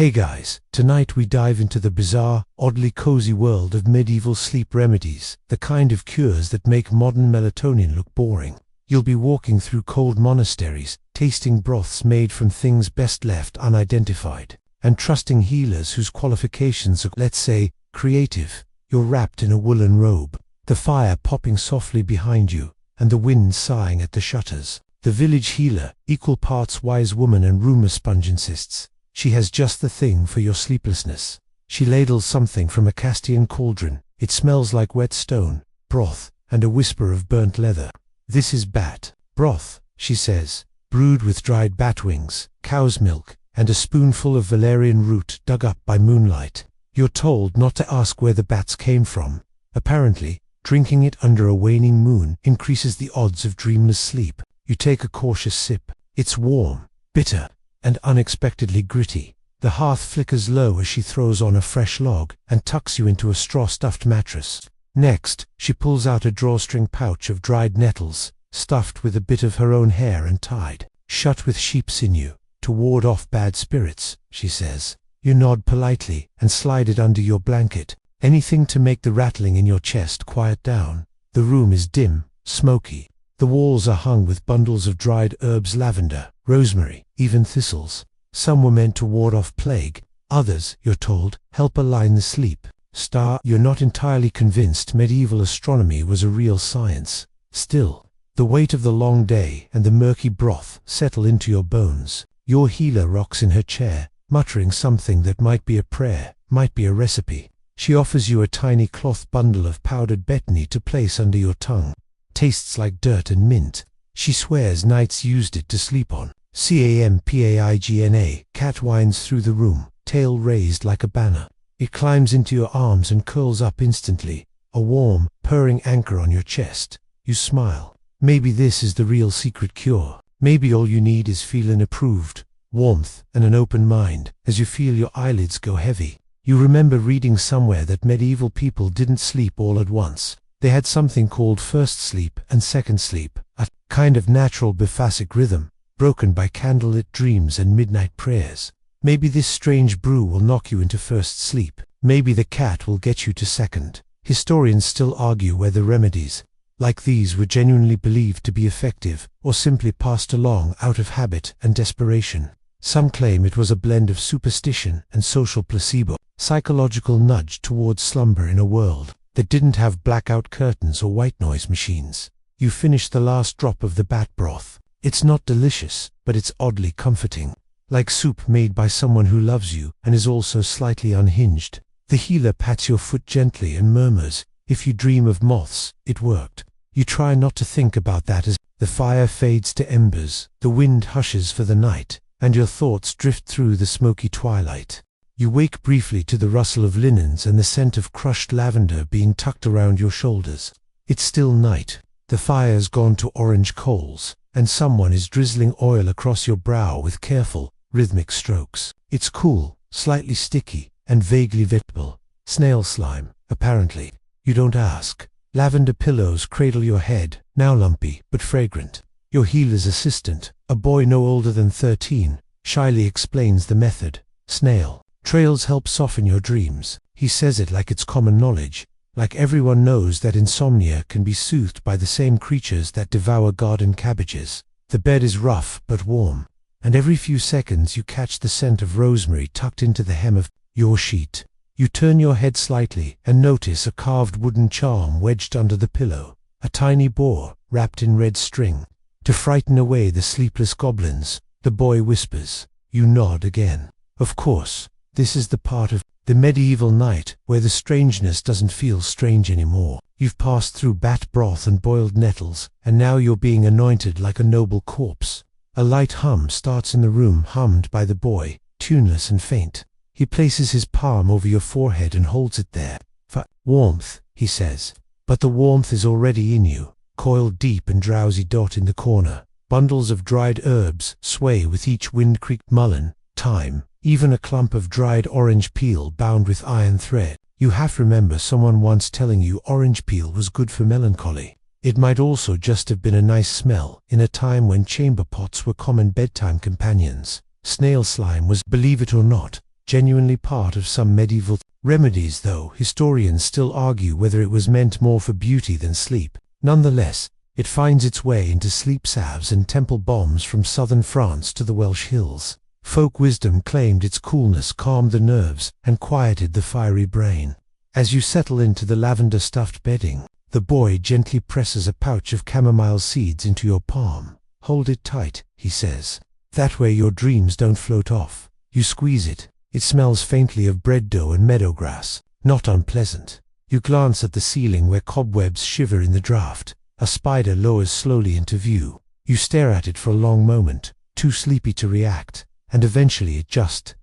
Hey guys, tonight we dive into the bizarre, oddly cozy world of medieval sleep remedies, the kind of cures that make modern melatonin look boring. You'll be walking through cold monasteries, tasting broths made from things best left unidentified, and trusting healers whose qualifications are, let's say, creative. You're wrapped in a woolen robe, the fire popping softly behind you, and the wind sighing at the shutters. The village healer, equal parts wise woman and rumor sponge, insists she has just the thing for your sleeplessness. She ladles something from a Castian cauldron. It smells like wet stone, broth, and a whisper of burnt leather. This is bat broth, she says, brewed with dried bat wings, cow's milk, and a spoonful of valerian root dug up by moonlight. You're told not to ask where the bats came from. Apparently, drinking it under a waning moon increases the odds of dreamless sleep. You take a cautious sip. It's warm, bitter, and unexpectedly gritty. The hearth flickers low as she throws on a fresh log and tucks you into a straw-stuffed mattress. Next, she pulls out a drawstring pouch of dried nettles, stuffed with a bit of her own hair and tied shut with sheep sinew, to ward off bad spirits, she says. You nod politely and slide it under your blanket, anything to make the rattling in your chest quiet down. The room is dim, smoky. The walls are hung with bundles of dried herbs, lavender, rosemary, even thistles. Some were meant to ward off plague, others, you're told, help align the sleep star. You're not entirely convinced medieval astronomy was a real science. Still, the weight of the long day and the murky broth settle into your bones. Your healer rocks in her chair, muttering something that might be a prayer, might be a recipe. She offers you a tiny cloth bundle of powdered betony to place under your tongue. Tastes like dirt and mint. She swears knights used it to sleep on. Campagna. Cat winds through the room, tail raised like a banner. It climbs into your arms and curls up instantly, a warm, purring anchor on your chest. You smile. Maybe this is the real secret cure. Maybe all you need is feeling approved, warmth, and an open mind. As you feel your eyelids go heavy, you remember reading somewhere that medieval people didn't sleep all at once. They had something called first sleep and second sleep, a kind of natural biphasic rhythm, broken by candlelit dreams and midnight prayers. Maybe this strange brew will knock you into first sleep. Maybe the cat will get you to second. Historians still argue whether remedies like these were genuinely believed to be effective, or simply passed along out of habit and desperation. Some claim it was a blend of superstition and social placebo, psychological nudge towards slumber in a world that didn't have blackout curtains or white noise machines. You finish the last drop of the bat broth. It's not delicious, but it's oddly comforting. Like soup made by someone who loves you and is also slightly unhinged. The healer pats your foot gently and murmurs, "If you dream of moths, it worked." You try not to think about that as the fire fades to embers, the wind hushes for the night, and your thoughts drift through the smoky twilight. You wake briefly to the rustle of linens and the scent of crushed lavender being tucked around your shoulders. It's still night. The fire's gone to orange coals, and someone is drizzling oil across your brow with careful, rhythmic strokes. It's cool, slightly sticky, and vaguely vegetable. Snail slime, apparently. You don't ask. Lavender pillows cradle your head, now lumpy, but fragrant. Your healer's assistant, a boy no older than 13, shyly explains the method. Snail trails help soften your dreams. He says it like it's common knowledge, like everyone knows that insomnia can be soothed by the same creatures that devour garden cabbages. The bed is rough but warm, and every few seconds you catch the scent of rosemary tucked into the hem of your sheet. You turn your head slightly and notice a carved wooden charm wedged under the pillow, a tiny boar wrapped in red string. To frighten away the sleepless goblins, the boy whispers. You nod again. Of course, this is the part of the medieval night where the strangeness doesn't feel strange anymore. You've passed through bat broth and boiled nettles, and now you're being anointed like a noble corpse. A light hum starts in the room, hummed by the boy, tuneless and faint. He places his palm over your forehead and holds it there. For warmth, he says. But the warmth is already in you, coiled deep and drowsy dot in the corner. Bundles of dried herbs sway with each wind-creaked mullein, thyme, even a clump of dried orange peel bound with iron thread. You half remember someone once telling you orange peel was good for melancholy. It might also just have been a nice smell in a time when chamber pots were common bedtime companions. Snail slime was, believe it or not, genuinely part of some medieval remedies, though historians still argue whether it was meant more for beauty than sleep. Nonetheless, it finds its way into sleep salves and temple bombs from southern France to the Welsh hills. Folk wisdom claimed its coolness calmed the nerves and quieted the fiery brain. As you settle into the lavender-stuffed bedding, the boy gently presses a pouch of chamomile seeds into your palm. "Hold it tight," he says. "That way your dreams don't float off." You squeeze it. It smells faintly of bread dough and meadow grass. Not unpleasant. You glance at the ceiling where cobwebs shiver in the draught. A spider lowers slowly into view. You stare at it for a long moment, too sleepy to react, and eventually it just ...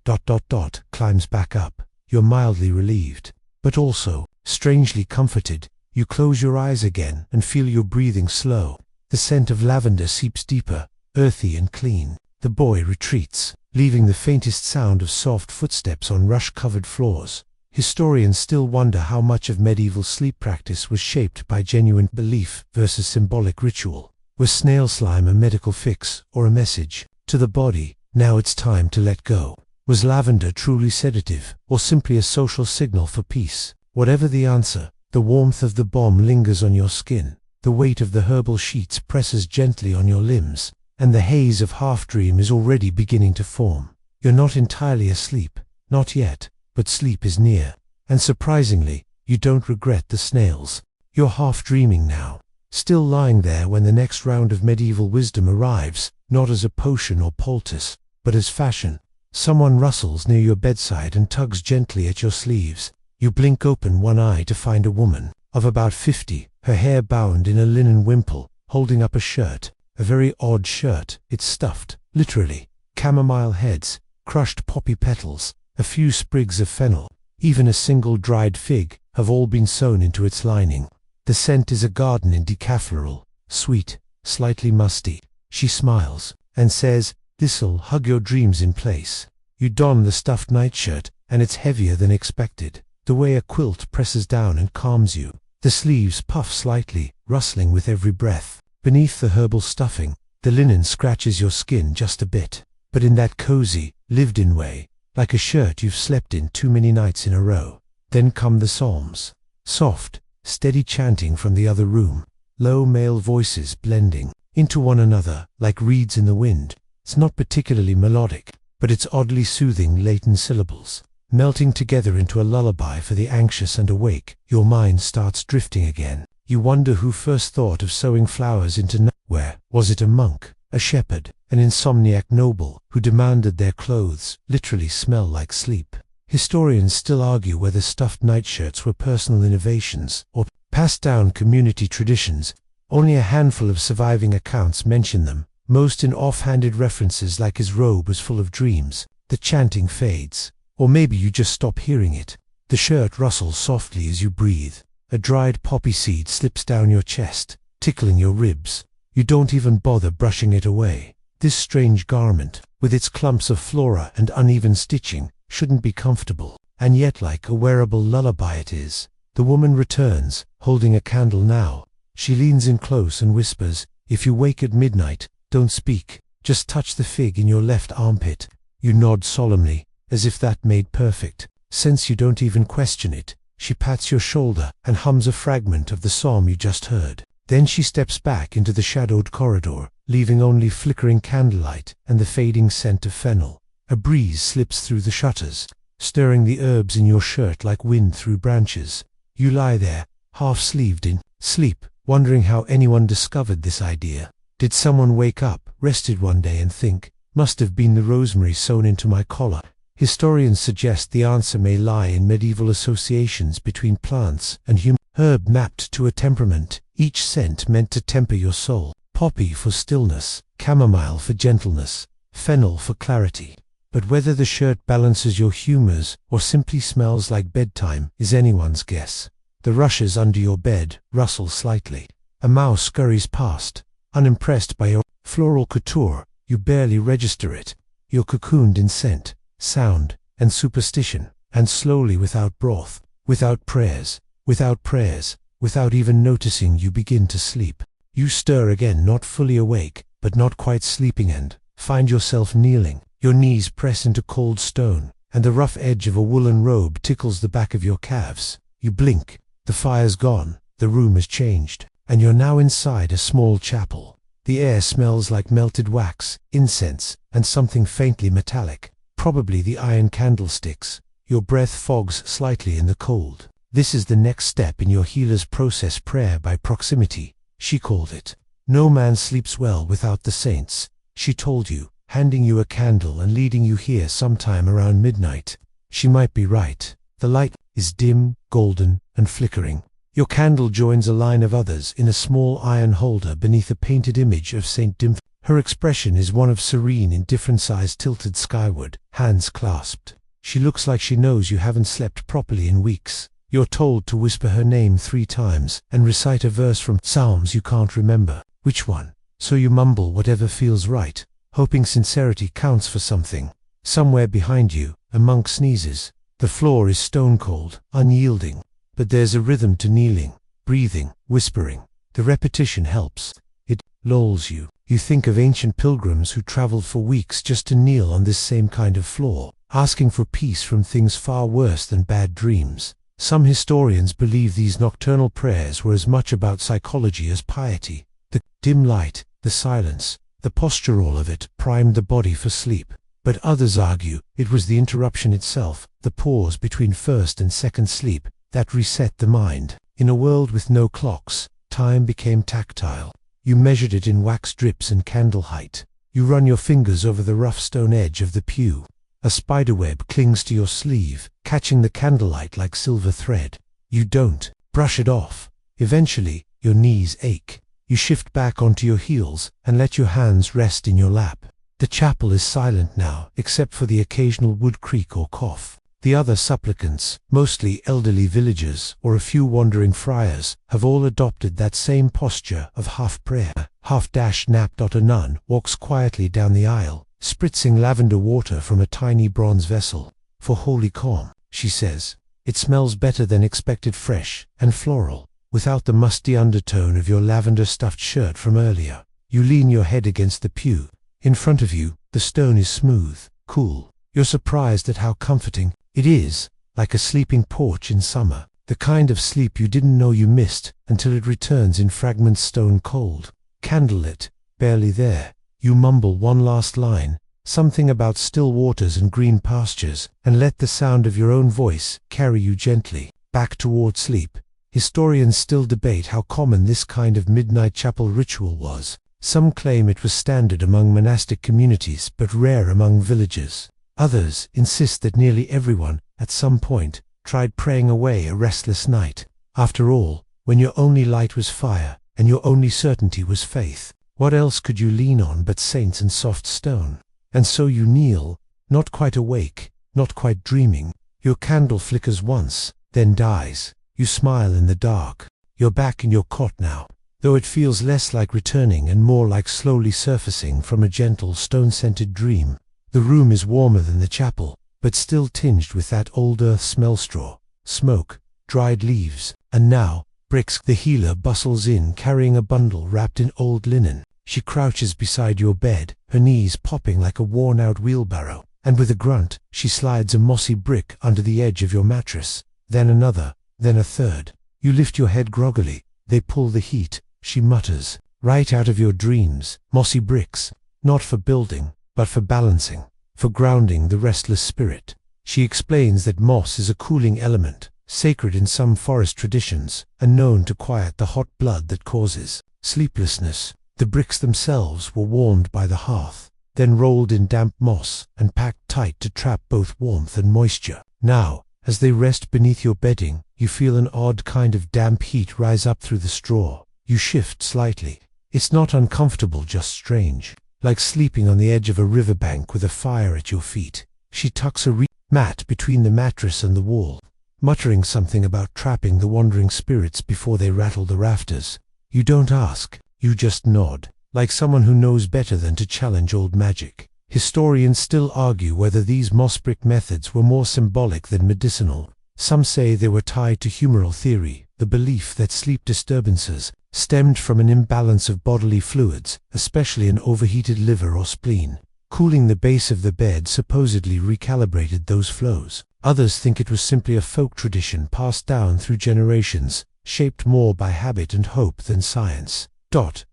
climbs back up. You're mildly relieved, but also strangely comforted. You close your eyes again and feel your breathing slow. The scent of lavender seeps deeper, earthy and clean. The boy retreats, leaving the faintest sound of soft footsteps on rush-covered floors. Historians still wonder how much of medieval sleep practice was shaped by genuine belief versus symbolic ritual. Was snail slime a medical fix or a message to the body, "Now it's time to let go"? Was lavender truly sedative or simply a social signal for peace? Whatever the answer, the warmth of the bomb lingers on your skin. The weight of the herbal sheets presses gently on your limbs, and the haze of half-dream is already beginning to form. You're not entirely asleep, not yet, but sleep is near. And surprisingly, you don't regret the snails. You're half-dreaming now, still lying there when the next round of medieval wisdom arrives, not as a potion or poultice, but as fashion. Someone rustles near your bedside and tugs gently at your sleeves. You blink open one eye to find a woman of about 50, her hair bound in a linen wimple, holding up a shirt. A very odd shirt. It's stuffed, literally. Chamomile heads, crushed poppy petals, a few sprigs of fennel, even a single dried fig, have all been sewn into its lining. The scent is a garden in decafloral, sweet, slightly musty. She smiles and says, "This'll hug your dreams in place." You don the stuffed nightshirt, and it's heavier than expected. The way a quilt presses down and calms you. The sleeves puff slightly, rustling with every breath. Beneath the herbal stuffing, the linen scratches your skin just a bit, but in that cozy, lived-in way, like a shirt you've slept in too many nights in a row. Then come the psalms. Soft, steady chanting from the other room, low male voices blending into one another like reeds in the wind. It's not particularly melodic, but it's oddly soothing latent syllables, melting together into a lullaby for the anxious and awake. Your mind starts drifting again. You wonder who first thought of sowing flowers into where. Was it a monk, a shepherd, an insomniac noble who demanded their clothes literally smell like sleep? Historians still argue whether stuffed nightshirts were personal innovations or passed down community traditions. Only a handful of surviving accounts mention them, most in offhanded references like his robe was full of dreams. The chanting fades, or maybe you just stop hearing it. The shirt rustles softly as you breathe. A dried poppy seed slips down your chest, tickling your ribs. You don't even bother brushing it away. This strange garment, with its clumps of flora and uneven stitching, shouldn't be comfortable, and yet like a wearable lullaby it is. The woman returns, holding a candle now. She leans in close and whispers, "If you wake at midnight, don't speak, just touch the fig in your left armpit." You nod solemnly, as if that made perfect sense. You don't even question it. She pats your shoulder and hums a fragment of the psalm you just heard. Then she steps back into the shadowed corridor, leaving only flickering candlelight and the fading scent of fennel. A breeze slips through the shutters, stirring the herbs in your shirt like wind through branches. You lie there, half-sleeved in sleep, wondering how anyone discovered this idea. Did someone wake up, rested one day and think, "Must have been the rosemary sewn into my collar"? Historians suggest the answer may lie in medieval associations between plants and human herb mapped to a temperament, each scent meant to temper your soul. Poppy for stillness, chamomile for gentleness, fennel for clarity. But whether the shirt balances your humors or simply smells like bedtime is anyone's guess. The rushes under your bed rustle slightly. A mouse scurries past, unimpressed by your floral couture. You barely register it. You're cocooned in scent, sound, and superstition, and slowly, without broth, without prayers, without even noticing, you begin to sleep. You stir again, not fully awake, but not quite sleeping, and find yourself kneeling. Your knees press into cold stone. and the rough edge of a woolen robe tickles the back of your calves. You blink. The fire's gone, the room has changed, and you're now inside a small chapel. The air smells like melted wax, incense, and something faintly metallic, probably the iron candlesticks. Your breath fogs slightly in the cold. This is the next step in your healer's process, prayer by proximity, she called it. No man sleeps well without the saints, she told you, handing you a candle and leading you here sometime around midnight. She might be right. The light is dim, golden, and flickering. Your candle joins a line of others in a small iron holder beneath a painted image of Saint Dimphil. Her expression is one of serene indifference, eyes tilted skyward, hands clasped. She looks like she knows you haven't slept properly in weeks. You're told to whisper her name 3 times and recite a verse from Psalms you can't remember which one. So you mumble whatever feels right, hoping sincerity counts for something. Somewhere behind you, a monk sneezes. The floor is stone cold, unyielding. But there's a rhythm to kneeling, breathing, whispering. The repetition helps. It lulls you. You think of ancient pilgrims who traveled for weeks just to kneel on this same kind of floor, asking for peace from things far worse than bad dreams. Some historians believe these nocturnal prayers were as much about psychology as piety. The dim light, the silence, the posture, all of it primed the body for sleep. But others argue it was the interruption itself, the pause between first and second sleep, that reset the mind. In a world with no clocks, time became tactile. You measured it in wax drips and candle height. You run your fingers over the rough stone edge of the pew. A spiderweb clings to your sleeve, catching the candlelight like silver thread. You don't brush it off. Eventually, your knees ache. You shift back onto your heels and let your hands rest in your lap. The chapel is silent now, except for the occasional wood creak or cough. The other supplicants, mostly elderly villagers or a few wandering friars, have all adopted that same posture of half prayer, half nap. A nun walks quietly down the aisle, spritzing lavender water from a tiny bronze vessel. For holy calm, she says. It smells better than expected, fresh and floral, without the musty undertone of your lavender-stuffed shirt from earlier. You lean your head against the pew. In front of you, the stone is smooth, cool. You're surprised at how comforting it is, like a sleeping porch in summer, the kind of sleep you didn't know you missed until it returns in fragments, stone cold. Candlelit, barely there. You mumble one last line, something about still waters and green pastures, and let the sound of your own voice carry you gently back toward sleep. Historians still debate how common this kind of midnight chapel ritual was. Some claim it was standard among monastic communities but rare among villagers. Others insist that nearly everyone, at some point, tried praying away a restless night. After all, when your only light was fire, and your only certainty was faith, what else could you lean on but saints and soft stone? And so you kneel, not quite awake, not quite dreaming. Your candle flickers once, then dies. You smile in the dark. You're back in your cot now, though it feels less like returning and more like slowly surfacing from a gentle, stone-scented dream. The room is warmer than the chapel, but still tinged with that old earth smell, straw, smoke, dried leaves, and now, bricks. The healer bustles in carrying a bundle wrapped in old linen. She crouches beside your bed, her knees popping like a worn-out wheelbarrow, and with a grunt, she slides a mossy brick under the edge of your mattress, then another, then a third. You lift your head groggily. They pull the heat, she mutters, right out of your dreams. Mossy bricks, not for building, but for balancing, for grounding the restless spirit. She explains that moss is a cooling element, sacred in some forest traditions, and known to quiet the hot blood that causes sleeplessness. The bricks themselves were warmed by the hearth, then rolled in damp moss and packed tight to trap both warmth and moisture. Now, as they rest beneath your bedding, you feel an odd kind of damp heat rise up through the straw. You shift slightly. It's not uncomfortable, just strange. Like sleeping on the edge of a riverbank with a fire at your feet. She tucks a mat between the mattress and the wall, muttering something about trapping the wandering spirits before they rattle the rafters. You don't ask, you just nod, like someone who knows better than to challenge old magic. Historians still argue whether these moss brick methods were more symbolic than medicinal. Some say they were tied to humoral theory, the belief that sleep disturbances stemmed from an imbalance of bodily fluids, especially an overheated liver or spleen. Cooling the base of the bed supposedly recalibrated those flows. Others think it was simply a folk tradition passed down through generations, shaped more by habit and hope than science.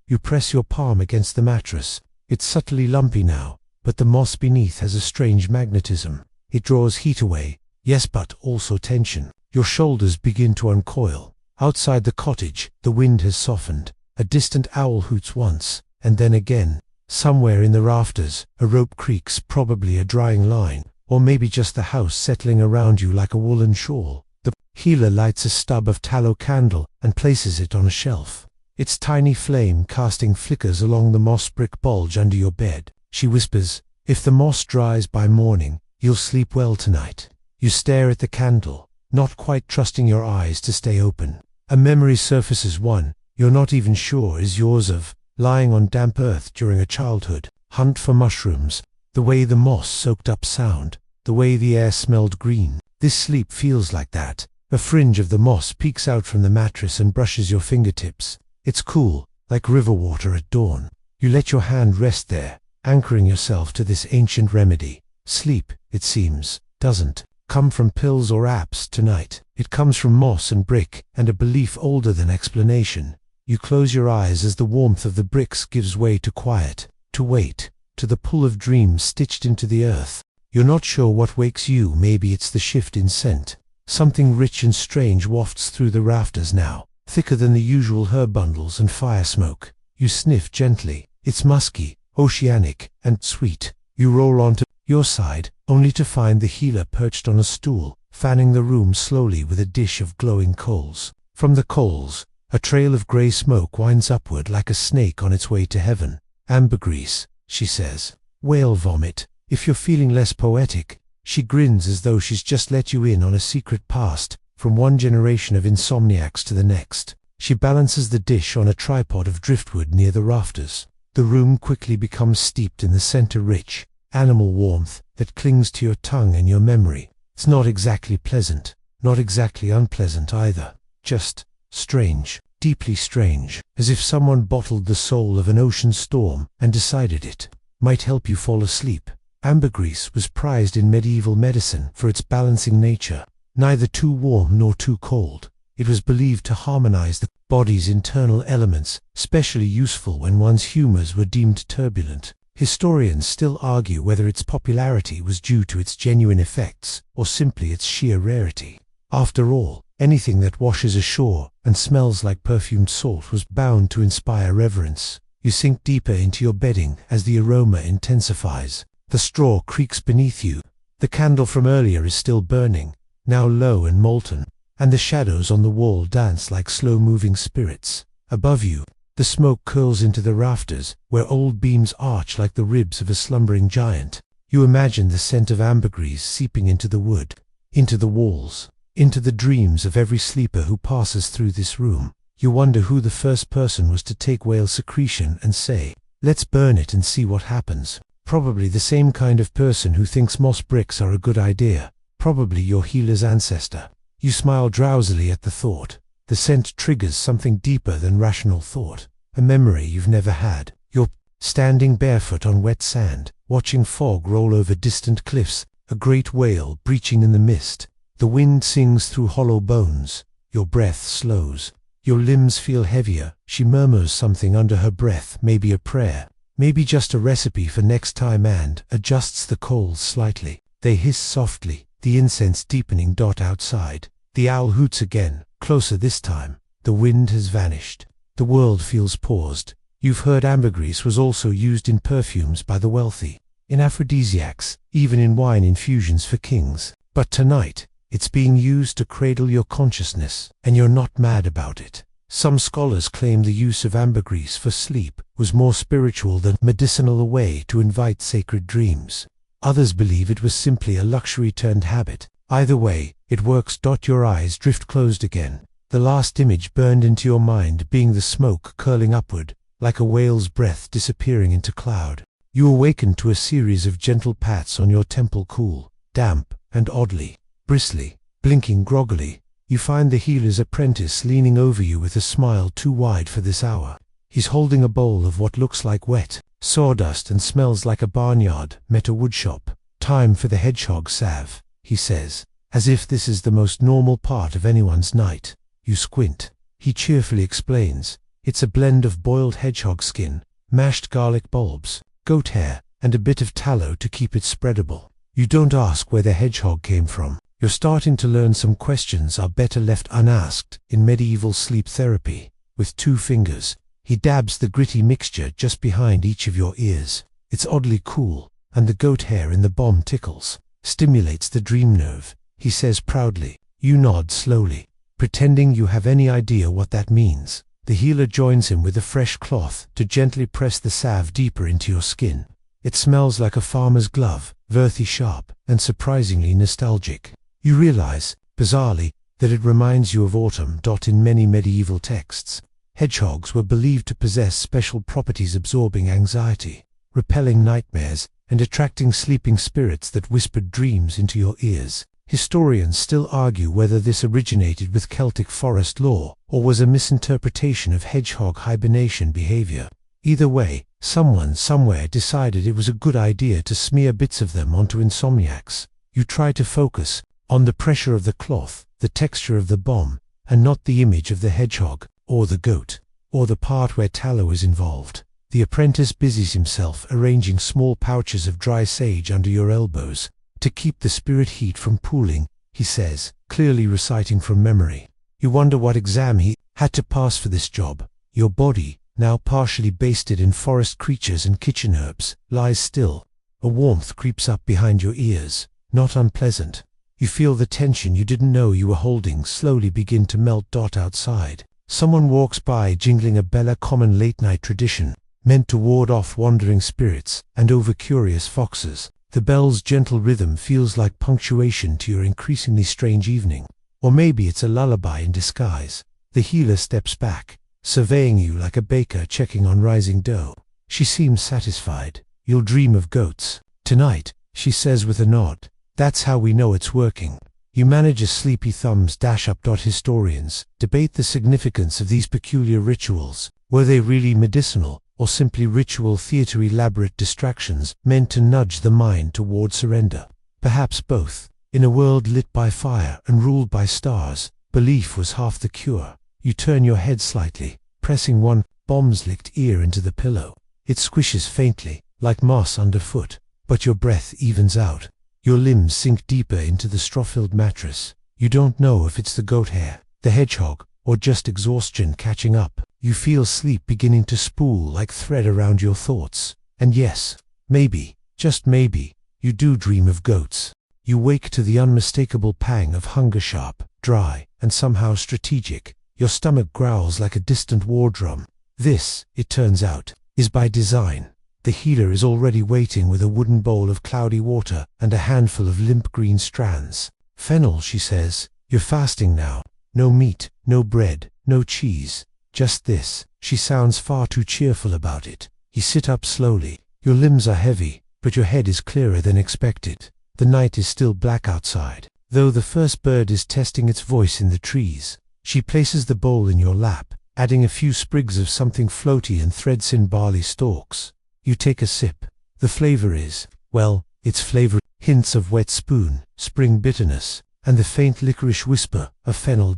You press your palm against the mattress. It's subtly lumpy now, but the moss beneath has a strange magnetism. It draws heat away, yes, but also tension. Your shoulders begin to uncoil. Outside the cottage, the wind has softened. A distant owl hoots once, and then again. Somewhere in the rafters, a rope creaks, probably a drying line, or maybe just the house settling around you like a woolen shawl. The healer lights a stub of tallow candle and places it on a shelf. Its tiny flame casting flickers along the moss brick bulge under your bed. She whispers, "If the moss dries by morning, you'll sleep well tonight." You stare at the candle, not quite trusting your eyes to stay open. A memory surfaces, one you're not even sure is yours, of lying on damp earth during a childhood. Hunt for mushrooms, the way the moss soaked up sound, the way the air smelled green. This sleep feels like that. A fringe of the moss peeks out from the mattress and brushes your fingertips. It's cool, like river water at dawn. You let your hand rest there, anchoring yourself to this ancient remedy. Sleep, it seems, doesn't come from pills or apps tonight. It comes from moss and brick, and a belief older than explanation. You close your eyes as the warmth of the bricks gives way to quiet, to weight, to the pull of dreams stitched into the earth. You're not sure what wakes you. Maybe it's the shift in scent. Something rich and strange wafts through the rafters now, thicker than the usual herb bundles and fire smoke. You sniff gently. It's musky, oceanic, and sweet. You roll onto your side, only to find the healer perched on a stool, fanning the room slowly with a dish of glowing coals. From the coals, a trail of grey smoke winds upward like a snake on its way to heaven. "Ambergris," she says. "Whale vomit, if you're feeling less poetic." She grins as though she's just let you in on a secret past, from one generation of insomniacs to the next. She balances the dish on a tripod of driftwood near the rafters. The room quickly becomes steeped in the center, rich, animal warmth that clings to your tongue and your memory. It's not exactly pleasant, not exactly unpleasant either, just strange, deeply strange, as if someone bottled the soul of an ocean storm and decided it might help you fall asleep. Ambergris was prized in medieval medicine for its balancing nature, neither too warm nor too cold. It was believed to harmonize the body's internal elements, especially useful when one's humors were deemed turbulent. Historians still argue whether its popularity was due to its genuine effects or simply its sheer rarity. After all, anything that washes ashore and smells like perfumed salt was bound to inspire reverence. You sink deeper into your bedding as the aroma intensifies. The straw creaks beneath you. The candle from earlier is still burning, now low and molten, and the shadows on the wall dance like slow-moving spirits. Above you, the smoke curls into the rafters, where old beams arch like the ribs of a slumbering giant. You imagine the scent of ambergris seeping into the wood, into the walls, into the dreams of every sleeper who passes through this room. You wonder who the first person was to take whale secretion and say, "Let's burn it and see what happens." Probably the same kind of person who thinks moss bricks are a good idea. Probably your healer's ancestor. You smile drowsily at the thought. The scent triggers something deeper than rational thought, a memory you've never had. You're standing barefoot on wet sand, watching fog roll over distant cliffs, a great whale breaching in the mist. The wind sings through hollow bones. Your breath slows. Your limbs feel heavier. She murmurs something under her breath, maybe a prayer, maybe just a recipe for next time, and adjusts the coals slightly. They hiss softly, the incense deepening. Outside, the owl hoots again, closer this time. The wind has vanished. The world feels paused. You've heard ambergris was also used in perfumes by the wealthy, in aphrodisiacs, even in wine infusions for kings. But tonight, it's being used to cradle your consciousness, and you're not mad about it. Some scholars claim the use of ambergris for sleep was more spiritual than medicinal, a way to invite sacred dreams. Others believe it was simply a luxury turned habit. Either way, it works. Your eyes drift closed again. The last image burned into your mind being the smoke curling upward, like a whale's breath disappearing into cloud. You awaken to a series of gentle pats on your temple, cool, damp, and oddly bristly. Blinking groggily, you find the healer's apprentice leaning over you with a smile too wide for this hour. He's holding a bowl of what looks like wet, sawdust and smells like a barnyard met a woodshop. Time for the hedgehog salve, he says, as if this is the most normal part of anyone's night. You squint. He cheerfully explains. It's a blend of boiled hedgehog skin, mashed garlic bulbs, goat hair, and a bit of tallow to keep it spreadable. You don't ask where the hedgehog came from. You're starting to learn some questions are better left unasked in medieval sleep therapy. With 2 fingers, he dabs the gritty mixture just behind each of your ears. It's oddly cool, and the goat hair in the bomb tickles, stimulates the dream nerve, he says proudly. You nod slowly, pretending you have any idea what that means. The healer joins him with a fresh cloth to gently press the salve deeper into your skin. It smells like a farmer's glove, earthy sharp, and surprisingly nostalgic. You realize, bizarrely, that it reminds you of autumn. In many medieval texts, hedgehogs were believed to possess special properties, absorbing anxiety, repelling nightmares, and attracting sleeping spirits that whispered dreams into your ears. Historians still argue whether this originated with Celtic forest lore or was a misinterpretation of hedgehog hibernation behavior. Either way, someone somewhere decided it was a good idea to smear bits of them onto insomniacs. You try to focus on the pressure of the cloth, the texture of the bomb, and not the image of the hedgehog, or the goat, or the part where tallow is involved. The apprentice busies himself arranging small pouches of dry sage under your elbows to keep the spirit heat from pooling, he says, clearly reciting from memory. You wonder what exam he had to pass for this job. Your body, now partially basted in forest creatures and kitchen herbs, lies still. A warmth creeps up behind your ears, not unpleasant. You feel the tension you didn't know you were holding slowly begin to melt. Outside, someone walks by jingling a bell, a common late-night tradition, meant to ward off wandering spirits and over-curious foxes. The bell's gentle rhythm feels like punctuation to your increasingly strange evening. Or maybe it's a lullaby in disguise. The healer steps back, surveying you like a baker checking on rising dough. She seems satisfied. You'll dream of goats tonight, she says with a nod. That's how we know it's working. You manage a sleepy thumbs up. Historians debate the significance of these peculiar rituals. Were they really medicinal, or simply ritual theater elaborate distractions meant to nudge the mind toward surrender? Perhaps both. In a world lit by fire and ruled by stars, belief was half the cure. You turn your head slightly, pressing one bombs-licked ear into the pillow. It squishes faintly, like moss underfoot, but your breath evens out. Your limbs sink deeper into the straw-filled mattress. You don't know if it's the goat hair, the hedgehog, or just exhaustion catching up. You feel sleep beginning to spool like thread around your thoughts. And yes, maybe, just maybe, you do dream of goats. You wake to the unmistakable pang of hunger, sharp, dry, and somehow strategic. Your stomach growls like a distant war drum. This, it turns out, is by design. The healer is already waiting with a wooden bowl of cloudy water and a handful of limp green strands. Fennel, she says, you're fasting now. No meat, no bread, no cheese. Just this. She sounds far too cheerful about it. You sit up slowly. Your limbs are heavy, but your head is clearer than expected. The night is still black outside, though the first bird is testing its voice in the trees. She places the bowl in your lap, adding a few sprigs of something floaty and threads in barley stalks. You take a sip. The flavor is, well, it's flavor, hints of wet spoon, spring bitterness, and the faint licorice whisper of fennel.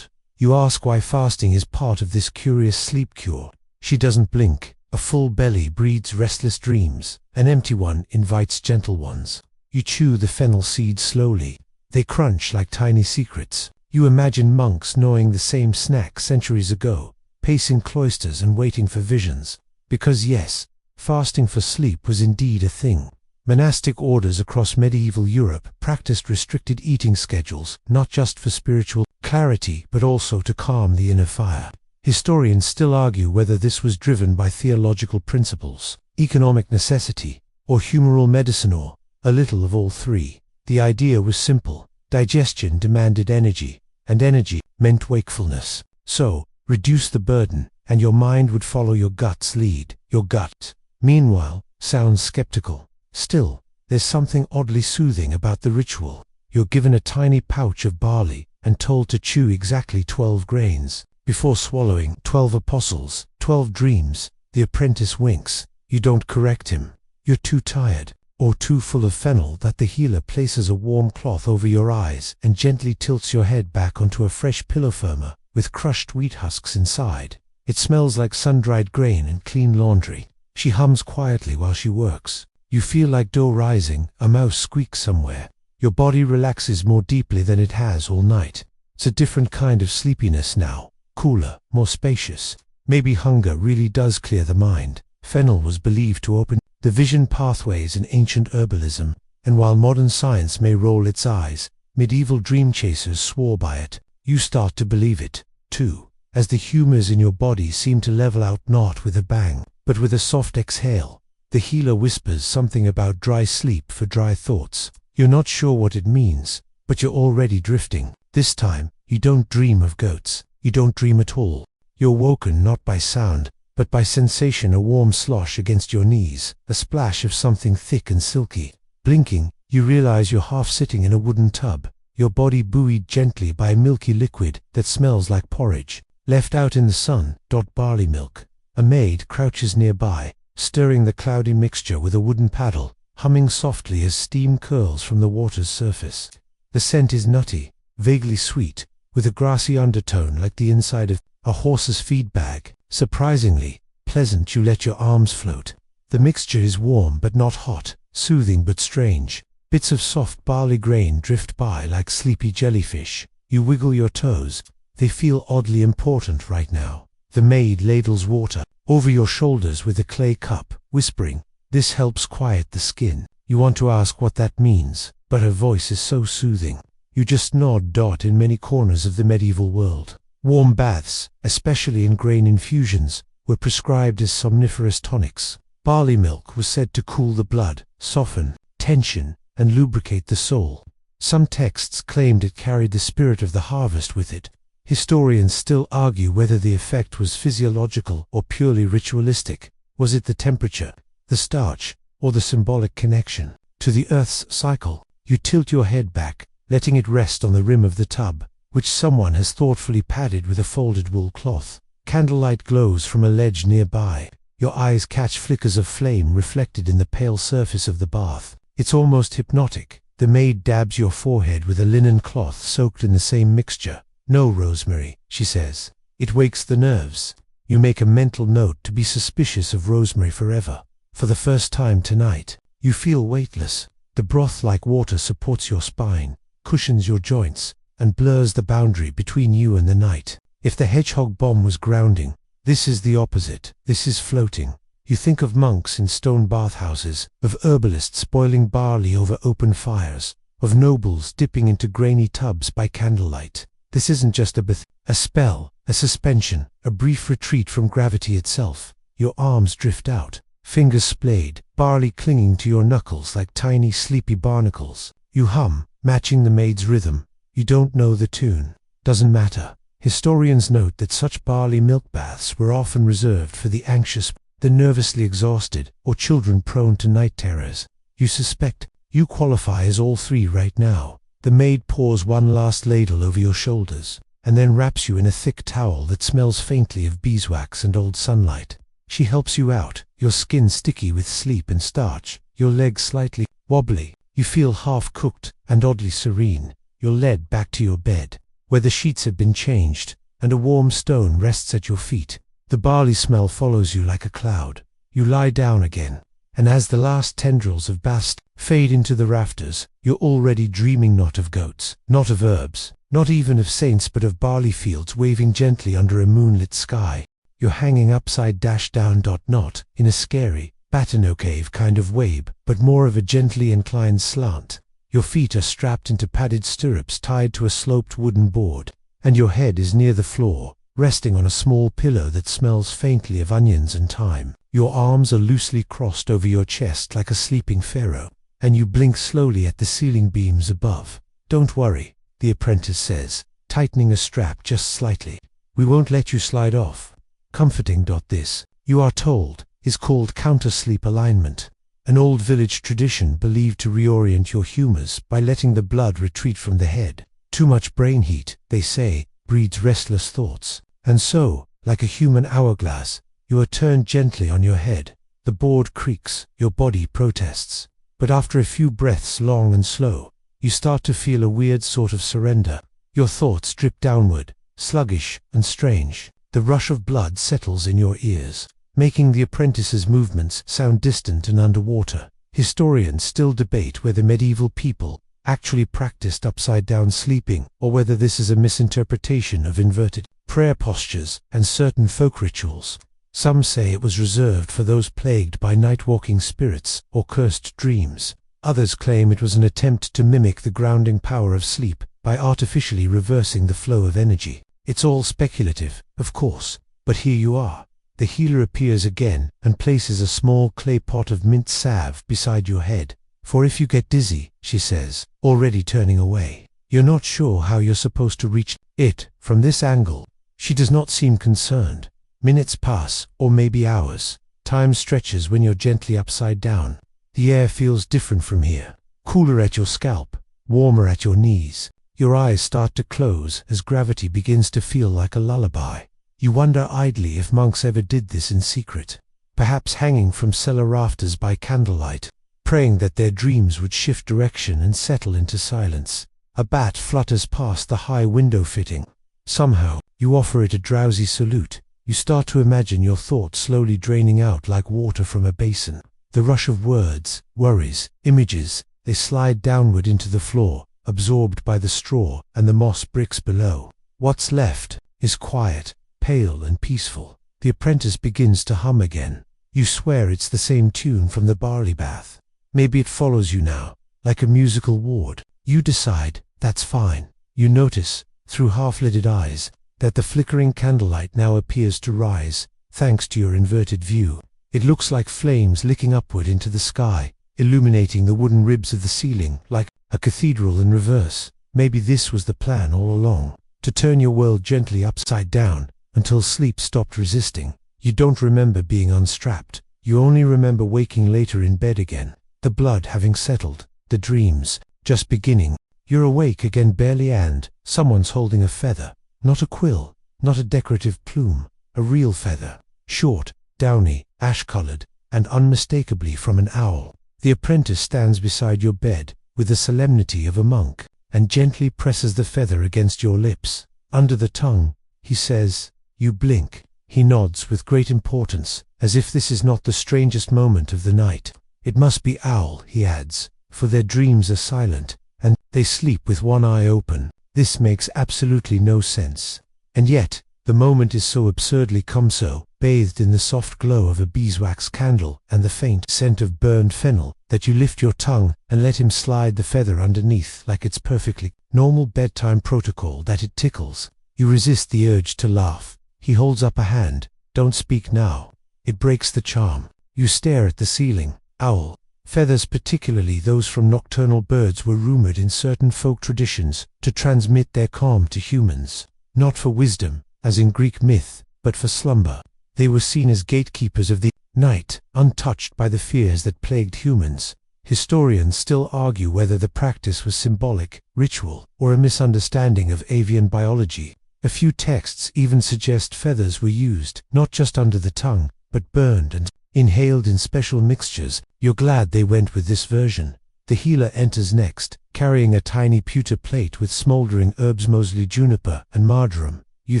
You ask why fasting is part of this curious sleep cure. She doesn't blink. A full belly breeds restless dreams. An empty one invites gentle ones. You chew the fennel seeds slowly. They crunch like tiny secrets. You imagine monks gnawing the same snack centuries ago, pacing cloisters and waiting for visions. Because yes, fasting for sleep was indeed a thing. Monastic orders across medieval Europe practiced restricted eating schedules, not just for spiritual clarity but also to calm the inner fire. Historians still argue whether this was driven by theological principles, economic necessity, or humoral medicine, or a little of all three. The idea was simple. Digestion demanded energy, and energy meant wakefulness. So, reduce the burden, and your mind would follow your gut's lead. Your gut, meanwhile, sounds skeptical. Still, there's something oddly soothing about the ritual. You're given a tiny pouch of barley and told to chew exactly 12 grains. Before swallowing, 12 apostles, 12 dreams. The apprentice winks. You don't correct him. You're too tired, or too full of fennel that the healer places a warm cloth over your eyes and gently tilts your head back onto a fresh pillow firmer with crushed wheat husks inside. It smells like sun-dried grain and clean laundry. She hums quietly while she works. You feel like dough rising, a mouse squeaks somewhere. Your body relaxes more deeply than it has all night. It's a different kind of sleepiness now, cooler, more spacious. Maybe hunger really does clear the mind. Fennel was believed to open the vision pathways in ancient herbalism, and while modern science may roll its eyes, medieval dream chasers swore by it. You start to believe it, too, as the humors in your body seem to level out not with a bang, but with a soft exhale. The healer whispers something about dry sleep for dry thoughts. You're not sure what it means, but you're already drifting. This time, you don't dream of goats. You don't dream at all. You're woken not by sound, but by sensation, a warm slosh against your knees, a splash of something thick and silky. Blinking, you realize you're half sitting in a wooden tub, your body buoyed gently by a milky liquid that smells like porridge, left out in the sun. Barley milk. A maid crouches nearby, stirring the cloudy mixture with a wooden paddle, humming softly as steam curls from the water's surface. The scent is nutty, vaguely sweet, with a grassy undertone like the inside of a horse's feed bag. Surprisingly pleasant. You let your arms float. The mixture is warm but not hot, soothing but strange. Bits of soft barley grain drift by like sleepy jellyfish. You wiggle your toes. They feel oddly important right now. The maid ladles water over your shoulders with a clay cup, whispering, "This helps quiet the skin." You want to ask what that means, but her voice is so soothing. You just nod. In many corners of the medieval world, warm baths, especially in grain infusions, were prescribed as somniferous tonics. Barley milk was said to cool the blood, soften tension, and lubricate the soul. Some texts claimed it carried the spirit of the harvest with it. Historians still argue whether the effect was physiological or purely ritualistic. Was it the temperature, the starch, or the symbolic connection to the earth's cycle? You tilt your head back, letting it rest on the rim of the tub, which someone has thoughtfully padded with a folded wool cloth. Candlelight glows from a ledge nearby. Your eyes catch flickers of flame reflected in the pale surface of the bath. It's almost hypnotic. The maid dabs your forehead with a linen cloth soaked in the same mixture. "No rosemary," she says. "It wakes the nerves." You make a mental note to be suspicious of rosemary forever. For the first time tonight, you feel weightless. The broth-like water supports your spine, cushions your joints, and blurs the boundary between you and the night. If the hedgehog bomb was grounding, this is the opposite. This is floating. You think of monks in stone bathhouses, of herbalists boiling barley over open fires, of nobles dipping into grainy tubs by candlelight. This isn't just a bath, a spell, a suspension, a brief retreat from gravity itself. Your arms drift out, fingers splayed, barley clinging to your knuckles like tiny sleepy barnacles. You hum, matching the maid's rhythm. You don't know the tune. Doesn't matter. Historians note that such barley milk baths were often reserved for the anxious, the nervously exhausted, or children prone to night terrors. You suspect you qualify as all three right now. The maid pours one last ladle over your shoulders, and then wraps you in a thick towel that smells faintly of beeswax and old sunlight. She helps you out, your skin sticky with sleep and starch, your legs slightly wobbly. You feel half-cooked and oddly serene. You're led back to your bed, where the sheets have been changed, and a warm stone rests at your feet. The barley smell follows you like a cloud. You lie down again, and as the last tendrils of bast fade into the rafters, you're already dreaming not of goats, not of herbs, not even of saints, but of barley fields waving gently under a moonlit sky. You're hanging upside down, not in a scary, Batino-cave kind of wave, but more of a gently inclined slant. Your feet are strapped into padded stirrups tied to a sloped wooden board, and your head is near the floor, resting on a small pillow that smells faintly of onions and thyme. Your arms are loosely crossed over your chest like a sleeping pharaoh, and you blink slowly at the ceiling beams above. "Don't worry," the apprentice says, tightening a strap just slightly. "We won't let you slide off." Comforting. This, you are told, is called counter-sleep alignment, an old village tradition believed to reorient your humors by letting the blood retreat from the head. Too much brain heat, they say, breeds restless thoughts, and so, like a human hourglass, you are turned gently on your head. The board creaks, your body protests. But after a few breaths, long and slow, you start to feel a weird sort of surrender. Your thoughts drip downward, sluggish and strange. The rush of blood settles in your ears, making the apprentice's movements sound distant and underwater. Historians still debate whether medieval people actually practiced upside-down sleeping, or whether this is a misinterpretation of inverted prayer postures and certain folk rituals. Some say it was reserved for those plagued by night-walking spirits or cursed dreams. Others claim it was an attempt to mimic the grounding power of sleep by artificially reversing the flow of energy. It's all speculative, of course, but here you are. The healer appears again and places a small clay pot of mint salve beside your head. For if you get dizzy, she says, already turning away. You're not sure how you're supposed to reach it from this angle. She does not seem concerned. Minutes pass, or maybe hours. Time stretches when you're gently upside down. The air feels different from here. Cooler at your scalp, warmer at your knees. Your eyes start to close as gravity begins to feel like a lullaby. You wonder idly if monks ever did this in secret, perhaps hanging from cellar rafters by candlelight, praying that their dreams would shift direction and settle into silence. A bat flutters past the high window fitting. Somehow, you offer it a drowsy salute. You start to imagine your thoughts slowly draining out like water from a basin. The rush of words, worries, images, they slide downward into the floor, absorbed by the straw and the moss bricks below. What's left is quiet, pale and peaceful. The apprentice begins to hum again. You swear it's the same tune from the barley bath. Maybe it follows you now, like a musical ward. You decide, that's fine. You notice, through half-lidded eyes, that the flickering candlelight now appears to rise, thanks to your inverted view. It looks like flames licking upward into the sky, illuminating the wooden ribs of the ceiling, like a cathedral in reverse. Maybe this was the plan all along, to turn your world gently upside down, until sleep stopped resisting. You don't remember being unstrapped. You only remember waking later in bed again, the blood having settled, the dreams just beginning. You're awake again barely, and someone's holding a feather. Not a quill, not a decorative plume, a real feather, short, downy, ash-colored, and unmistakably from an owl. The apprentice stands beside your bed with the solemnity of a monk, and gently presses the feather against your lips. Under the tongue, he says, you blink. He nods with great importance, as if this is not the strangest moment of the night. It must be owl, he adds, for their dreams are silent, and they sleep with one eye open. This makes absolutely no sense. And yet, the moment is so absurdly so, bathed in the soft glow of a beeswax candle and the faint scent of burned fennel, that you lift your tongue and let him slide the feather underneath like it's perfectly normal bedtime protocol that it tickles. You resist the urge to laugh. He holds up a hand. Don't speak now. It breaks the charm. You stare at the ceiling. Owl. Feathers, particularly those from nocturnal birds, were rumored in certain folk traditions to transmit their calm to humans. Not for wisdom, as in Greek myth, but for slumber. They were seen as gatekeepers of the night, untouched by the fears that plagued humans. Historians still argue whether the practice was symbolic, ritual, or a misunderstanding of avian biology. A few texts even suggest feathers were used, not just under the tongue, but burned and inhaled in special mixtures. You're glad they went with this version. The healer enters next, carrying a tiny pewter plate with smoldering herbs, mostly juniper and marjoram. You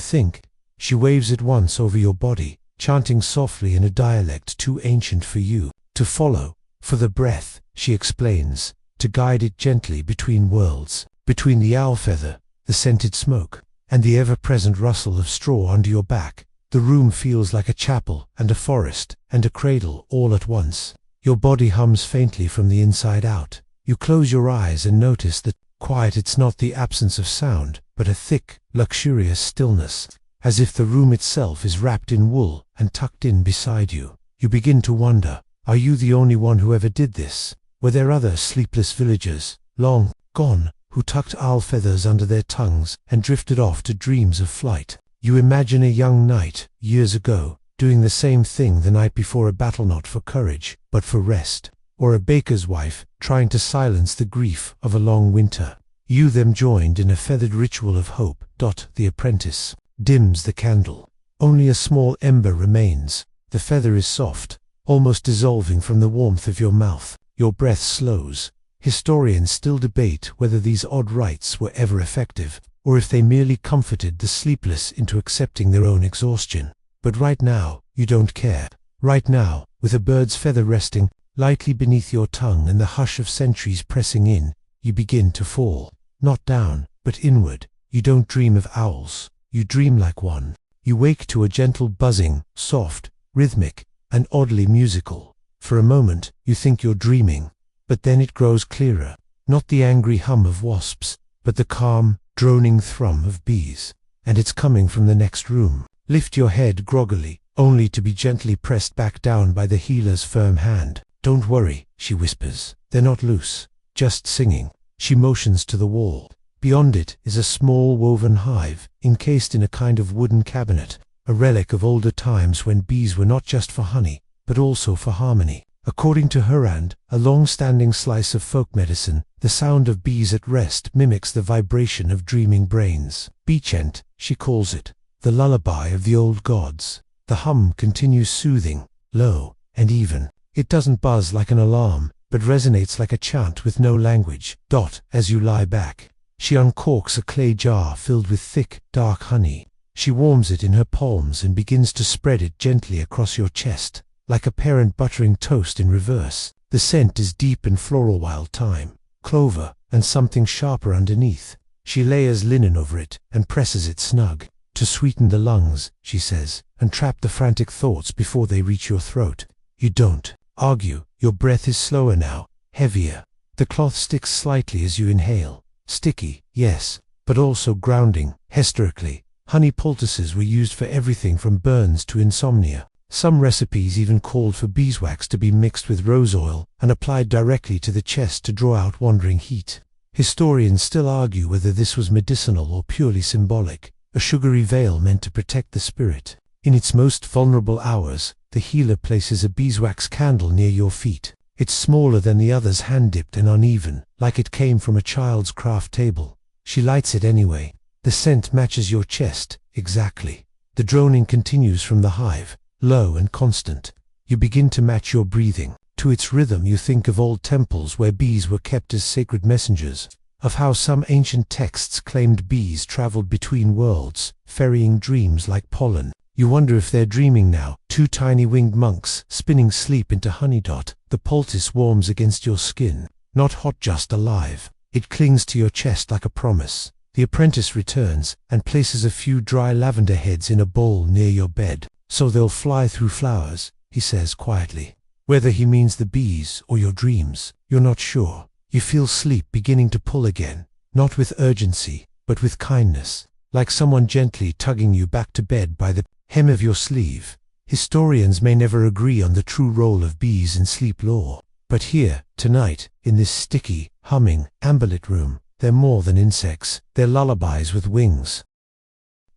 think. She waves it once over your body, chanting softly in a dialect too ancient for you to follow. For the breath, she explains, to guide it gently between worlds, between the owl feather, the scented smoke, and the ever-present rustle of straw under your back. The room feels like a chapel and a forest and a cradle all at once. Your body hums faintly from the inside out. You close your eyes and notice that quiet. It's not the absence of sound, but a thick, luxurious stillness, as if the room itself is wrapped in wool and tucked in beside you. You begin to wonder, are you the only one who ever did this? Were there other sleepless villagers, long gone, who tucked owl feathers under their tongues and drifted off to dreams of flight? You imagine a young knight, years ago, doing the same thing the night before a battle, not for courage, but for rest. Or a baker's wife, trying to silence the grief of a long winter. You them joined in a feathered ritual of hope. The apprentice dims the candle. Only a small ember remains. The feather is soft, almost dissolving from the warmth of your mouth. Your breath slows. Historians still debate whether these odd rites were ever effective, or if they merely comforted the sleepless into accepting their own exhaustion. But right now, you don't care. Right now, with a bird's feather resting lightly beneath your tongue and the hush of centuries pressing in, you begin to fall. Not down, but inward. You don't dream of owls. You dream like one. You wake to a gentle buzzing, soft, rhythmic, and oddly musical. For a moment, you think you're dreaming, but then it grows clearer. Not the angry hum of wasps, but the calm, droning thrum of bees. And it's coming from the next room. Lift your head groggily, only to be gently pressed back down by the healer's firm hand. "Don't worry," she whispers. "They're not loose. Just singing." She motions to the wall. Beyond it is a small woven hive, encased in a kind of wooden cabinet, a relic of older times when bees were not just for honey, but also for harmony. According to Hurand, a long-standing slice of folk medicine, the sound of bees at rest mimics the vibration of dreaming brains. Beechant, she calls it, the lullaby of the old gods. The hum continues soothing, low, and even. It doesn't buzz like an alarm, but resonates like a chant with no language. As you lie back, she uncorks a clay jar filled with thick, dark honey. She warms it in her palms and begins to spread it gently across your chest, like a parent buttering toast in reverse. The scent is deep and floral, wild thyme, clover, and something sharper underneath. She layers linen over it and presses it snug. "To sweeten the lungs," she says, "and trap the frantic thoughts before they reach your throat." You don't argue. Your breath is slower now, heavier. The cloth sticks slightly as you inhale. Sticky, yes, but also grounding. Historically, honey poultices were used for everything from burns to insomnia. Some recipes even called for beeswax to be mixed with rose oil and applied directly to the chest to draw out wandering heat. Historians still argue whether this was medicinal or purely symbolic, a sugary veil meant to protect the spirit. In its most vulnerable hours, the healer places a beeswax candle near your feet. It's smaller than the others, hand-dipped and uneven, like it came from a child's craft table. She lights it anyway. The scent matches your chest, exactly. The droning continues from the hive, low and constant. You begin to match your breathing. To its rhythm you think of old temples where bees were kept as sacred messengers, of how some ancient texts claimed bees traveled between worlds, ferrying dreams like pollen. You wonder if they're dreaming now, two tiny winged monks spinning sleep into honey. The poultice warms against your skin, not hot, just alive. It clings to your chest like a promise. The apprentice returns and places a few dry lavender heads in a bowl near your bed. "So they'll fly through flowers," he says quietly. Whether he means the bees or your dreams, you're not sure. You feel sleep beginning to pull again, not with urgency, but with kindness, like someone gently tugging you back to bed by the hem of your sleeve. Historians may never agree on the true role of bees in sleep lore, but here, tonight, in this sticky, humming, amberlit room, they're more than insects, they're lullabies with wings.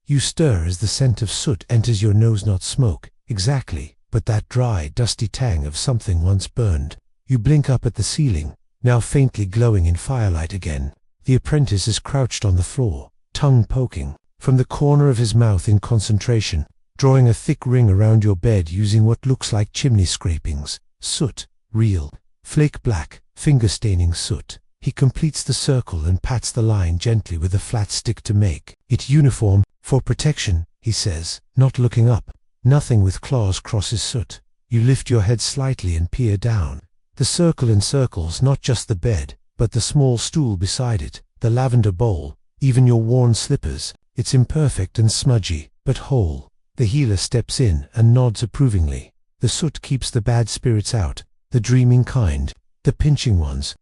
You stir as the scent of soot enters your nose, not smoke, exactly, but that dry, dusty tang of something once burned. You blink up at the ceiling, now faintly glowing in firelight again. The apprentice is crouched on the floor, tongue poking, from the corner of his mouth in concentration, drawing a thick ring around your bed using what looks like chimney scrapings. Soot, real, flake black, finger-staining soot. He completes the circle and pats the line gently with a flat stick to make it uniform. "For protection," he says, not looking up. Nothing with claws crosses soot. You lift your head slightly and peer down. The circle encircles not just the bed, but the small stool beside it, the lavender bowl, even your worn slippers. It's imperfect and smudgy, but whole. The healer steps in and nods approvingly. The soot keeps the bad spirits out, the dreaming kind, the pinching ones.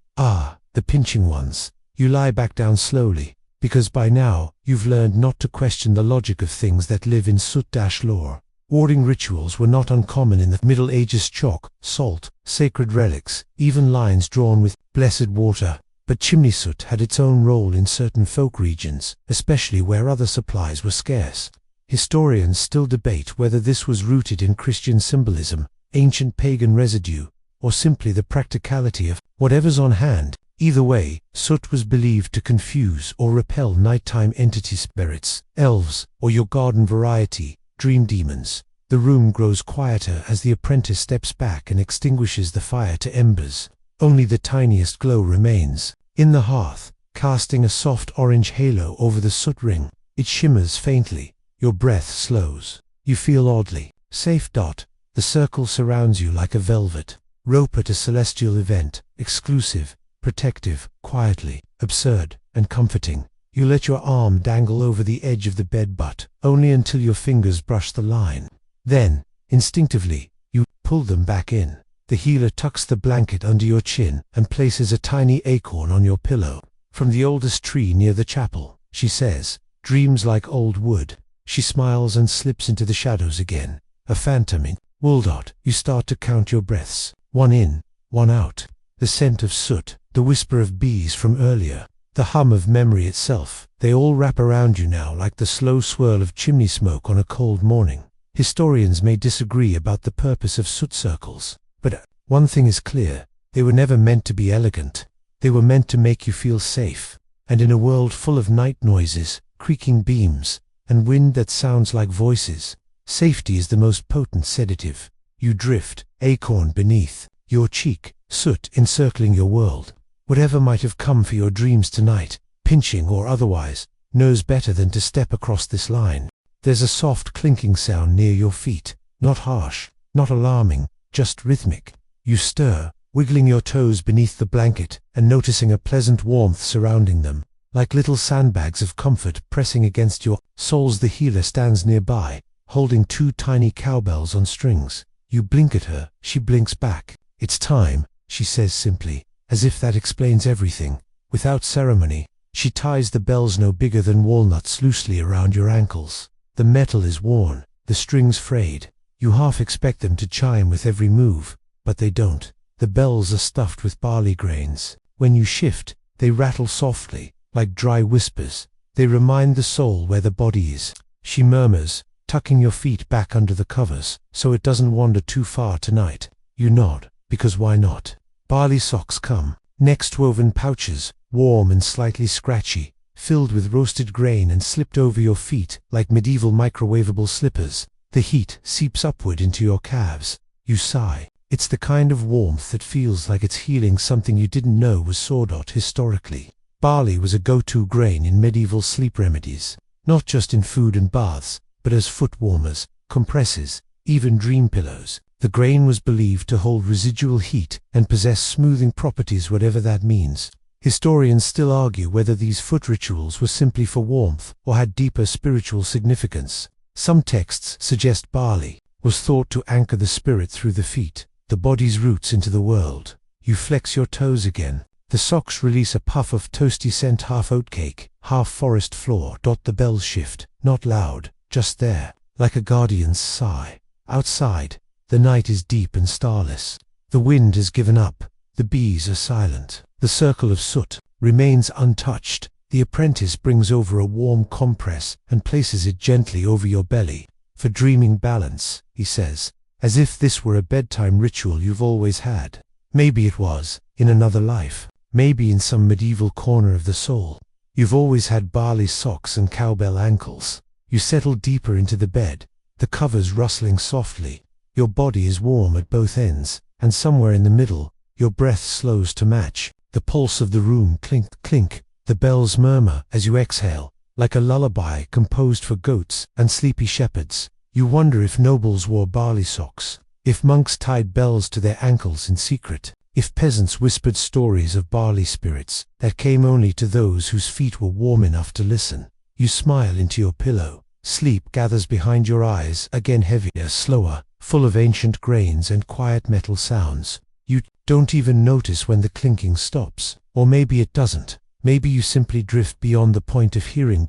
The pinching ones. You lie back down slowly, because by now you've learned not to question the logic of things that live in soot-lore. Warding rituals were not uncommon in the Middle Ages. Chalk, salt, sacred relics, even lines drawn with blessed water. But chimney soot had its own role in certain folk regions, especially where other supplies were scarce. Historians still debate whether this was rooted in Christian symbolism, ancient pagan residue, or simply the practicality of whatever's on hand. Either way, soot was believed to confuse or repel nighttime entity spirits, elves, or your garden variety, dream demons. The room grows quieter as the apprentice steps back and extinguishes the fire to embers. Only the tiniest glow remains. In the hearth, casting a soft orange halo over the soot ring, it shimmers faintly. Your breath slows. You feel oddly safe. The circle surrounds you like a velvet rope at a celestial event, exclusive, protective, quietly, absurd, and comforting. You let your arm dangle over the edge of the bed, but only until your fingers brush the line. Then, instinctively, you pull them back in. The healer tucks the blanket under your chin and places a tiny acorn on your pillow. From the oldest tree near the chapel, she says, dreams like old wood. She smiles and slips into the shadows again. A phantom in wool. You start to count your breaths. One in, one out. The scent of soot, the whisper of bees from earlier, the hum of memory itself, they all wrap around you now like the slow swirl of chimney smoke on a cold morning. Historians may disagree about the purpose of soot circles, but one thing is clear: they were never meant to be elegant. They were meant to make you feel safe. And in a world full of night noises, creaking beams, and wind that sounds like voices, safety is the most potent sedative. You drift, acorn beneath your cheek, soot encircling your world. Whatever might have come for your dreams tonight, pinching or otherwise, knows better than to step across this line. There's a soft clinking sound near your feet, not harsh, not alarming, just rhythmic. You stir, wiggling your toes beneath the blanket and noticing a pleasant warmth surrounding them, like little sandbags of comfort pressing against your soles. The healer stands nearby, holding 2 tiny cowbells on strings. You blink at her, she blinks back. It's time, she says simply, as if that explains everything. Without ceremony, she ties the bells no bigger than walnuts loosely around your ankles. The metal is worn, the strings frayed. You half expect them to chime with every move, but they don't. The bells are stuffed with barley grains. When you shift, they rattle softly, like dry whispers. They remind the soul where the body is. She murmurs, tucking your feet back under the covers, so it doesn't wander too far tonight. You nod, because why not? Barley socks come, next woven pouches, warm and slightly scratchy, filled with roasted grain and slipped over your feet like medieval microwavable slippers. The heat seeps upward into your calves. You sigh. It's the kind of warmth that feels like it's healing something you didn't know was sore. Historically, barley was a go-to grain in medieval sleep remedies, not just in food and baths, but as foot warmers, compresses, even dream pillows. The grain was believed to hold residual heat and possess smoothing properties, whatever that means. Historians still argue whether these foot rituals were simply for warmth or had deeper spiritual significance. Some texts suggest barley was thought to anchor the spirit through the feet, the body's roots into the world. You flex your toes again. The socks release a puff of toasty scent, half oatcake, half forest floor. The bells shift, not loud, just there, like a guardian's sigh. Outside, the night is deep and starless. The wind has given up. The bees are silent. The circle of soot remains untouched. The apprentice brings over a warm compress and places it gently over your belly. For dreaming balance, he says, as if this were a bedtime ritual you've always had. Maybe it was, in another life. Maybe in some medieval corner of the soul. You've always had barley socks and cowbell ankles. You settle deeper into the bed, the covers rustling softly. Your body is warm at both ends, and somewhere in the middle, your breath slows to match. The pulse of the room clink, clink. The bells murmur as you exhale, like a lullaby composed for goats and sleepy shepherds. You wonder if nobles wore barley socks, if monks tied bells to their ankles in secret, if peasants whispered stories of barley spirits that came only to those whose feet were warm enough to listen. You smile into your pillow. Sleep gathers behind your eyes, again heavier, slower, full of ancient grains and quiet metal sounds. You don't even notice when the clinking stops. Or maybe it doesn't. Maybe you simply drift beyond the point of hearing.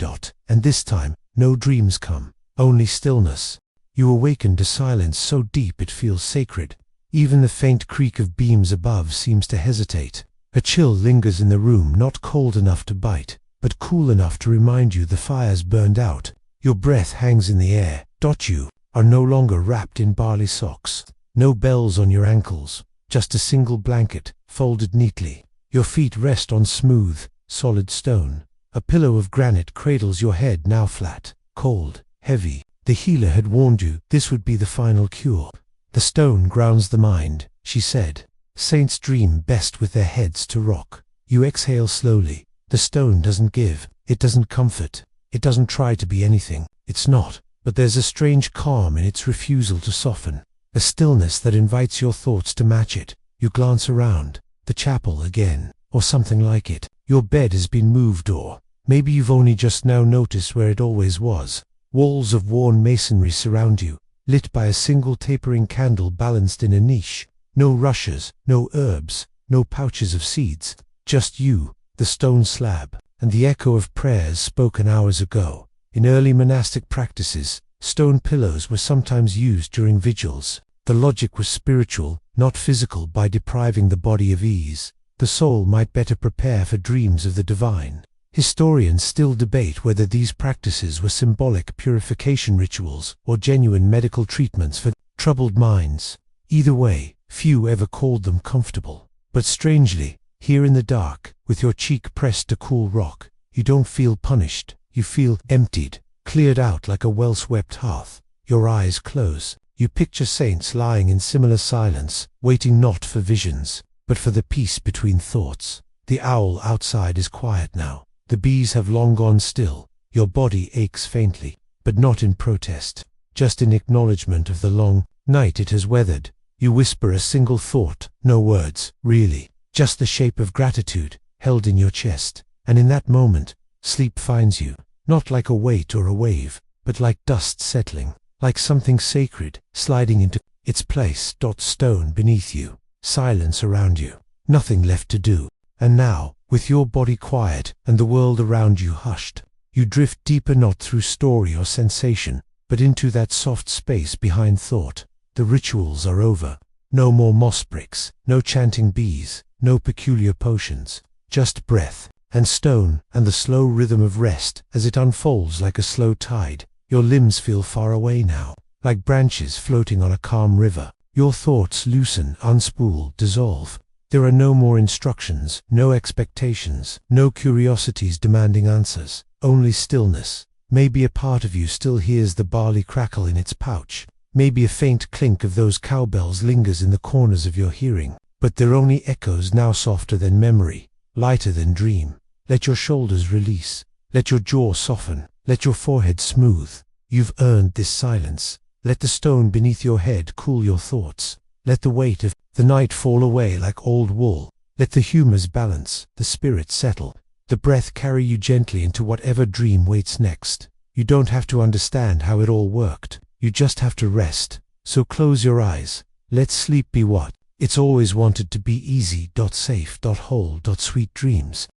And this time, no dreams come, only stillness. You awaken to silence so deep it feels sacred. Even the faint creak of beams above seems to hesitate. A chill lingers in the room, not cold enough to bite, but cool enough to remind you the fire's burned out. Your breath hangs in the air. You are no longer wrapped in barley socks. No bells on your ankles, just a single blanket, folded neatly. Your feet rest on smooth, solid stone. A pillow of granite cradles your head, now flat, cold, heavy. The healer had warned you this would be the final cure. The stone grounds the mind, she said. Saints dream best with their heads to rock. You exhale slowly. The stone doesn't give, it doesn't comfort, it doesn't try to be anything, it's not. But there's a strange calm in its refusal to soften, a stillness that invites your thoughts to match it. You glance around, the chapel again, or something like it. Your bed has been moved, or maybe you've only just now noticed where it always was. Walls of worn masonry surround you, lit by a single tapering candle balanced in a niche. No rushes, no herbs, no pouches of seeds, just you, the stone slab, and the echo of prayers spoken hours ago. In early monastic practices, stone pillows were sometimes used during vigils. The logic was spiritual, not physical. By depriving the body of ease, the soul might better prepare for dreams of the divine. Historians still debate whether these practices were symbolic purification rituals or genuine medical treatments for troubled minds. Either way, few ever called them comfortable. But strangely, here in the dark, with your cheek pressed to cool rock, you don't feel punished. You feel emptied, cleared out like a well-swept hearth. Your eyes close. You picture saints lying in similar silence, waiting not for visions, but for the peace between thoughts. The owl outside is quiet now. The bees have long gone still. Your body aches faintly, but not in protest, just in acknowledgement of the long night it has weathered. You whisper a single thought, no words, really, just the shape of gratitude, held in your chest. And in that moment, sleep finds you, not like a weight or a wave, but like dust settling, like something sacred, sliding into its place. Stone beneath you, silence around you, nothing left to do. And now, with your body quiet and the world around you hushed, you drift deeper, not through story or sensation, but into that soft space behind thought. The rituals are over. No more moss bricks, no chanting bees, no peculiar potions, just breath and stone, and the slow rhythm of rest as it unfolds like a slow tide. Your limbs feel far away now, like branches floating on a calm river. Your thoughts loosen, unspool, dissolve. There are no more instructions, no expectations, no curiosities demanding answers, only stillness. Maybe a part of you still hears the barley crackle in its pouch. Maybe a faint clink of those cowbells lingers in the corners of your hearing. But they're only echoes now, softer than memory, lighter than dream. Let your shoulders release. Let your jaw soften. Let your forehead smooth. You've earned this silence. Let the stone beneath your head cool your thoughts. Let the weight of the night fall away like old wool. Let the humors balance, the spirit settle, the breath carry you gently into whatever dream waits next. You don't have to understand how it all worked. You just have to rest. So close your eyes. Let sleep be what it's always wanted to be: easy, safe, whole, sweet dreams.